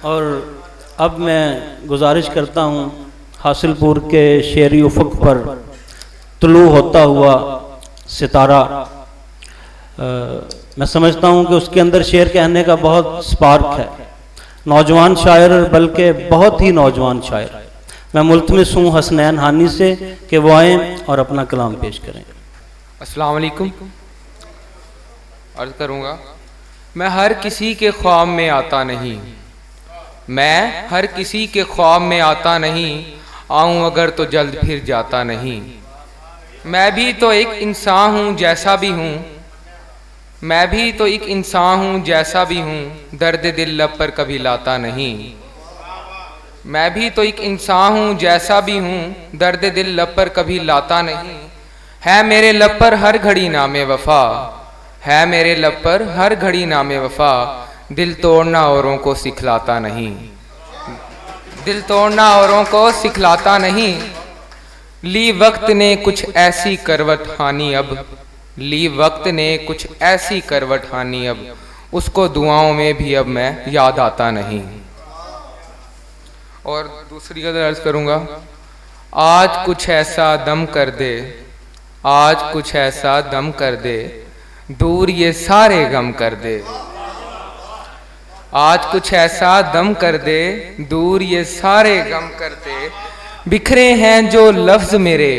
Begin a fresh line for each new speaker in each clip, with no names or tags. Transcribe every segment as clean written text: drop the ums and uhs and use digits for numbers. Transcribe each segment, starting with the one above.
और अब मैं गुजारिश करता हूँ हासिलपुर के शेरी उफ़क़ पर तुलू होता हुआ सितारा, मैं समझता हूँ कि उसके अंदर शेर कहने का बहुत स्पार्क है। नौजवान शायर, बल्कि बहुत ही नौजवान शायर। मैं मुल्तमिस हूँ हसनैन हानी से कि वो आएँ और अपना कलाम पेश करें।
अस्सलाम वालेकुम। अर्ज़ करूँगा, मैं हर किसी के ख्वाब में आता नहीं, मैं हर किसी के ख्वाब में आता नहीं, आऊँ अगर तो जल्द फिर जाता नहीं। मैं भी तो एक इंसान हूँ जैसा भी हूँ, मैं भी तो एक इंसान हूँ जैसा भी हूँ, दर्द दिल लब पर कभी लाता नहीं। मैं भी तो एक इंसान हूँ जैसा भी हूँ, दर्द दिल लब पर कभी लाता नहीं। है मेरे लब पर हर घड़ी नामे वफा, है मेरे लब पर हर घड़ी नामे वफा, दिल तोड़ना औरों को सिखलाता नहीं, दिल तोड़ना औरों को सिखलाता नहीं। ली वक्त ने कुछ ऐसी करवट हानी अब, ली वक्त ने कुछ ऐसी करवट हानी अब, उसको दुआओं में भी अब मैं याद आता नहीं। और दूसरी गज़ल अर्ज़ करूँगा, आज कुछ ऐसा दम कर दे, आज कुछ ऐसा दम कर दे, दूर ये सारे गम कर दे। आज कुछ ऐसा दम कर दे, दूर ये सारे गम कर दे। बिखरे हैं जो लफ्ज़ मेरे,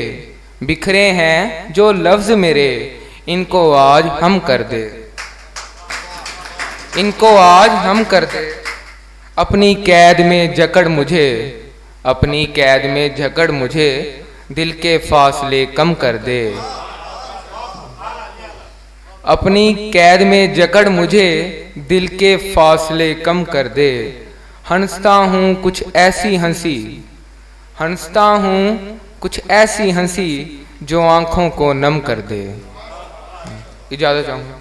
बिखरे हैं जो लफ्ज़ मेरे, इनको आज हम कर दे, इनको आज हम कर दे। अपनी कैद में जकड़ मुझे, अपनी कैद में जकड़ मुझे, दिल के फासले कम कर दे। अपनी कैद में जकड़ मुझे, दिल के फासले कम कर दे। हंसता हूँ कुछ ऐसी हंसी, हंसता हूँ कुछ ऐसी हंसी, जो आँखों को नम कर दे। इजाज़त चाहूँगा।